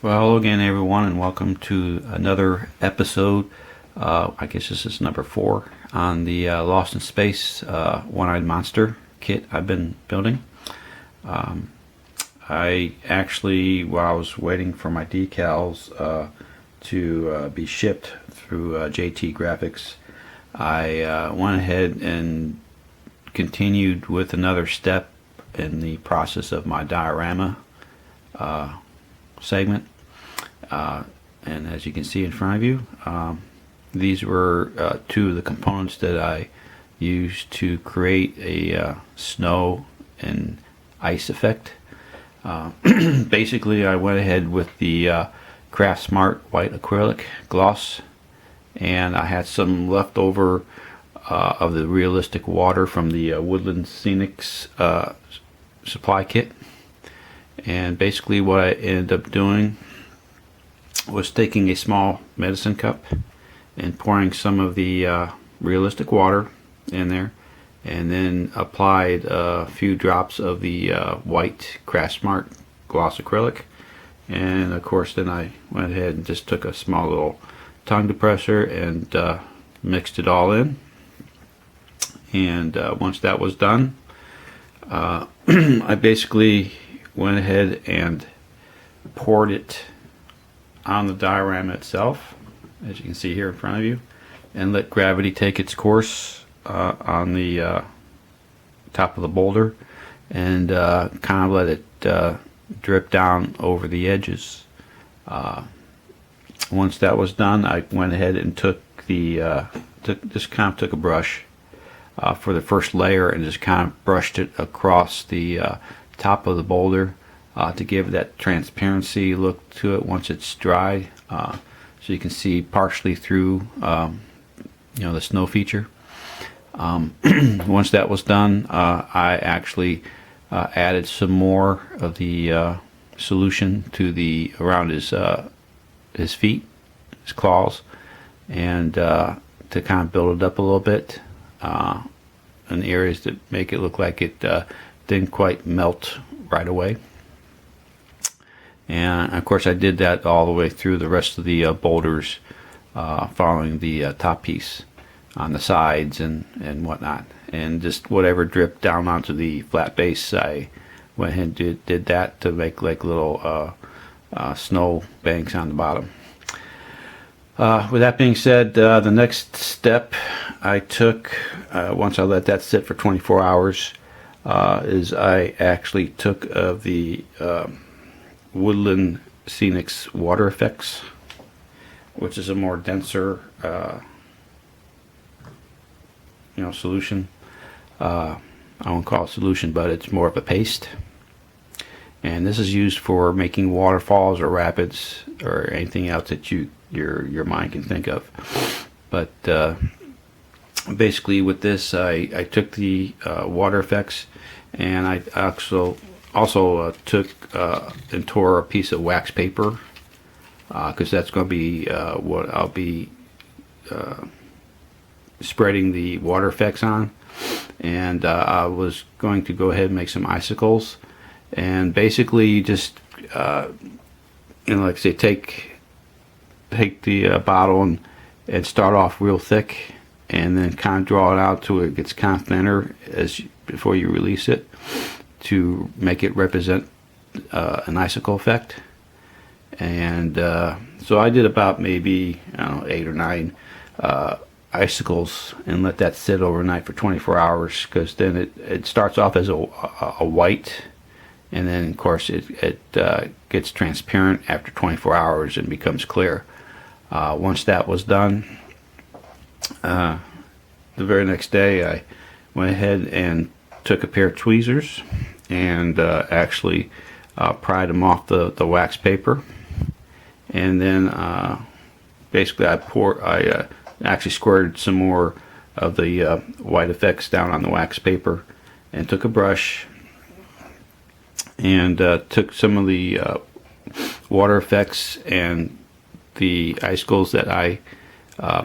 Well, hello again, everyone, and welcome to another episode. I guess this is number 4 on the Lost in Space One-Eyed Monster kit I've been building. I actually, while I was waiting for my decals to be shipped through JT Graphics, I went ahead and continued with another step in the process of my diorama segment. And as you can see in front of you, these were 2 of the components that I used to create a snow and ice effect. Basically, I went ahead with the Craft Smart white acrylic gloss, and I had some leftover of the realistic water from the Woodland Scenics supply kit. And basically what I ended up doing was taking a small medicine cup and pouring some of the realistic water in there, and then applied a few drops of the white Craft Smart gloss acrylic. And of course then I went ahead and just took a small little tongue depressor and mixed it all in. And once that was done, I basically went ahead and poured it on the diorama itself, as you can see here in front of you, and let gravity take its course on the top of the boulder, and kind of let it drip down over the edges. Once that was done, I went ahead and took the took a brush for the first layer and just kind of brushed it across the top of the boulder to give that transparency look to it once it's dry, so you can see partially through the snow feature. Once that was done, I actually added some more of the solution to the around his feet, his claws, and to kind of build it up a little bit in areas that make it look like it didn't quite melt right away. And of course I did that all the way through the rest of the boulders, following the top piece on the sides and whatnot, and just whatever dripped down onto the flat base, I went ahead and did that to make like little snow banks on the bottom. With that being said, the next step I took, once I let that sit for 24 hours, is I actually took the Woodland Scenics water effects, which is a more denser solution. I won't call it solution, but it's more of a paste, and this is used for making waterfalls or rapids or anything else that your mind can think of. But basically with this, I took the water effects, and I also took and tore a piece of wax paper, because that's going to be what I'll be spreading the water effects on. And I was going to go ahead and make some icicles, and basically just like I say, take the bottle and start off real thick, and then kind of draw it out to where it gets kind of thinner before you release it, to make it represent an icicle effect. And so I did about maybe 8 or 9 icicles, and let that sit overnight for 24 hours, because then it starts off as a white, and then of course it gets transparent after 24 hours and becomes clear. Once that was done, the very next day I went ahead and took a pair of tweezers and actually pried them off the wax paper, and then basically I actually squirted some more of the white effects down on the wax paper, and took a brush and took some of the water effects and the icicles that I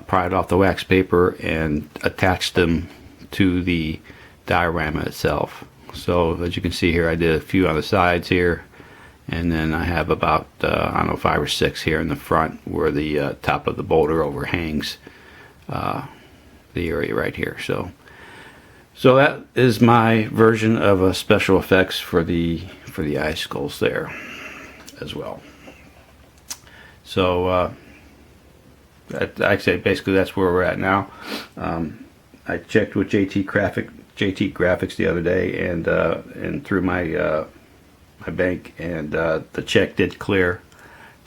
pried off the wax paper and attached them to the diorama itself. So as you can see here, I did a few on the sides here, and then I have about I don't know, 5 or 6 here in the front where the top of the boulder overhangs the area right here. So that is my version of special effects for the icicles there as well. So I'd say basically that's where we're at now. I checked with JT Graphics the other day, and through my my bank, and the check did clear.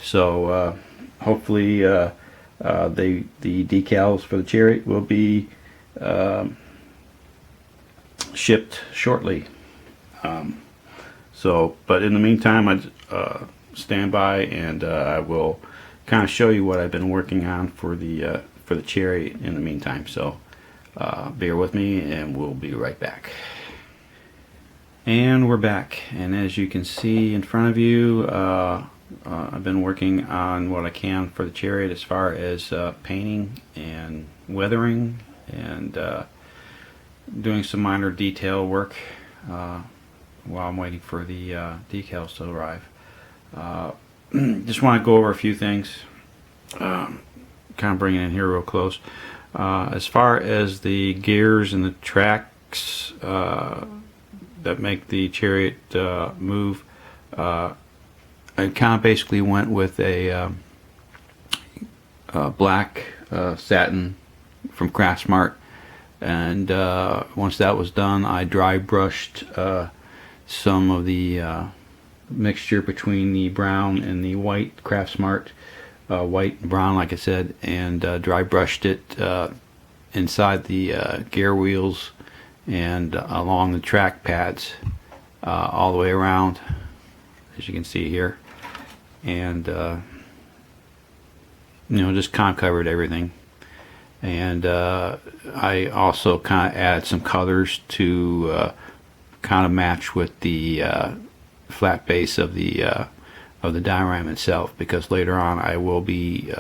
So hopefully the decals for the Chariot will be shipped shortly. But in the meantime, I stand by, and I will kind of show you what I've been working on for the Chariot in the meantime. So bear with me, and we'll be right back. And we're back, and as you can see in front of you, I've been working on what I can for the Chariot as far as painting and weathering, and doing some minor detail work while I'm waiting for the decals to arrive. Just want to go over a few things, kind of bring it in here real close. As far as the gears and the tracks that make the Chariot move, I kind of basically went with a black satin from Craftsmart, and once that was done, I dry brushed some of the mixture between the brown and the white Craftsmart, white and brown like I said, and dry brushed it inside the gear wheels and along the track pads all the way around, as you can see here, and just kind of covered everything. And I also kind of added some colors to kind of match with the flat base of the diorama itself, because later on I will be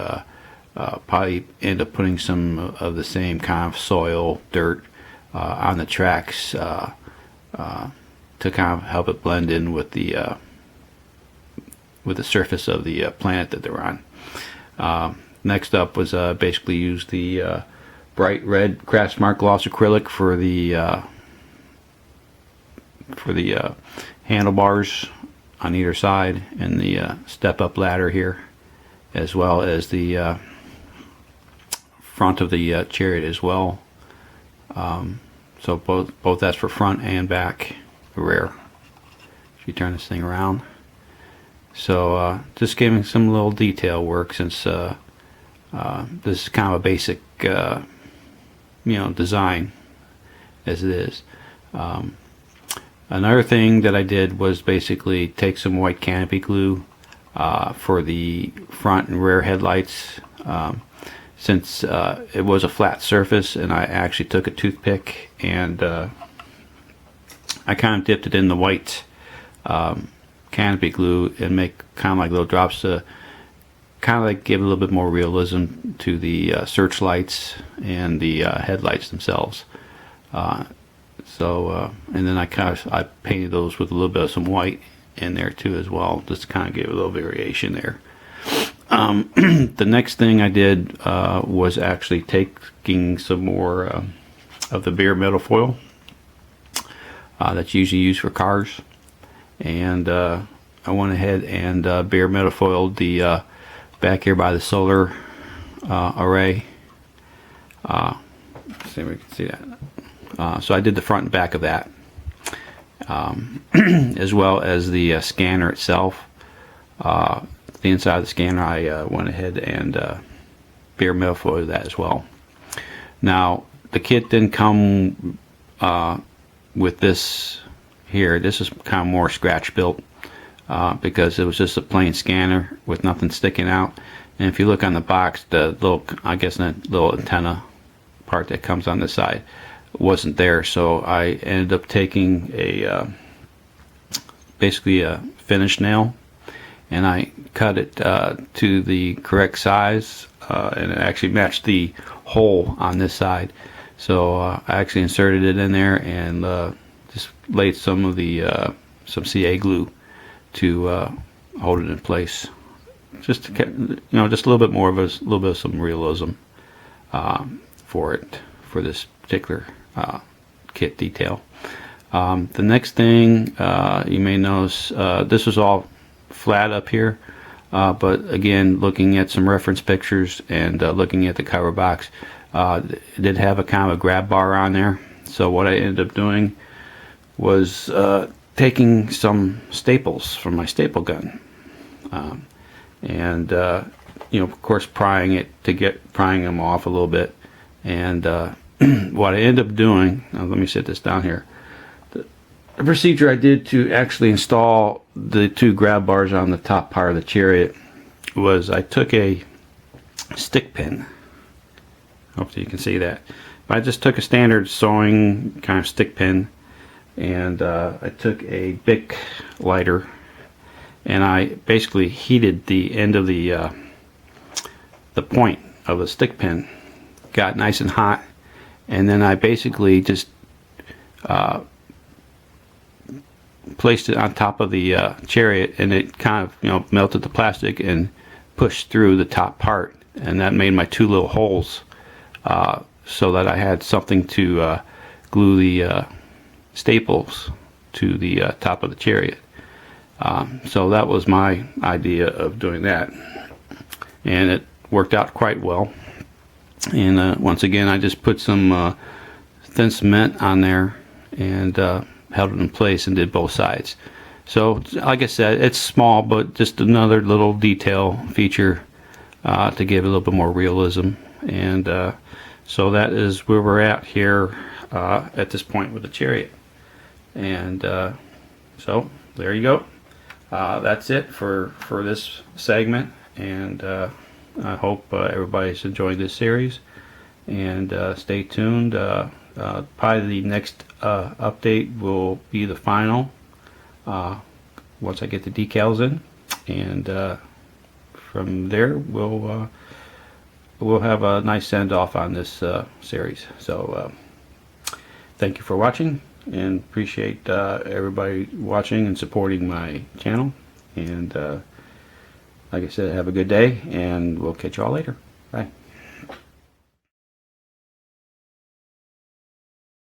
probably end up putting some of the same kind of soil, dirt on the tracks to kind of help it blend in with the surface of the planet that they're on. Next up was basically use the bright red Craftsmart gloss acrylic for the handlebars on either side, and the step-up ladder here, as well as the front of the Chariot as well. So both that's for front and back, the rear. If you turn this thing around. So just giving some little detail work, since this is kind of a basic design as it is. Another thing that I did was basically take some white canopy glue for the front and rear headlights, since it was a flat surface, and I actually took a toothpick and I kind of dipped it in the white canopy glue and make kind of like little drops to kind of like give a little bit more realism to the searchlights and the headlights themselves. And then I painted those with a little bit of some white in there too as well, just to kind of give a little variation there. The next thing I did was actually taking some more of the bare metal foil that's usually used for cars, and I went ahead and bare metal foiled the back here by the solar array. Let's see if we can see that. So I did the front and back of that, as well as the scanner itself. The inside of the scanner, I went ahead and bare metal foiled that as well. Now, the kit didn't come with this here. This is kind of more scratch built, because it was just a plain scanner with nothing sticking out. And if you look on the box, the little, I guess, that little antenna part that comes on the side wasn't there. So I ended up taking basically a finish nail, and I cut it to the correct size, and it actually matched the hole on this side. So I actually inserted it in there and just laid some of the some CA glue to hold it in place. Just to, just a little bit more of little bit of some realism for this particular kit detail. The next thing you may notice, this was all flat up here, but again, looking at some reference pictures and looking at the cover box, it did have a kind of a grab bar on there. So what I ended up doing was taking some staples from my staple gun, and of course prying them off a little bit. And what I ended up doing, let me set this down here. The procedure I did to actually install the two grab bars on the top part of the Chariot was I took a stick pin. Hopefully you can see that. I just took a standard sewing kind of stick pin, and I took a Bic lighter, and I basically heated the end of the point of the stick pin. Got nice and hot, and then I basically just placed it on top of the Chariot, and it kind of melted the plastic and pushed through the top part, and that made my two little holes, so that I had something to glue the staples to the top of the Chariot. So that was my idea of doing that, and it worked out quite well. And once again, I just put some thin cement on there and held it in place and did both sides. So like I said, it's small, but just another little detail feature to give a little bit more realism. And so that is where we're at here at this point with the Chariot. And so there you go. That's it for this segment, and I hope everybody's enjoying this series, and stay tuned. Probably the next update will be the final once I get the decals in, and from there we'll have a nice send off on this series. So thank you for watching, and appreciate everybody watching and supporting my channel. And like I said, have a good day, and we'll catch you all later. Bye.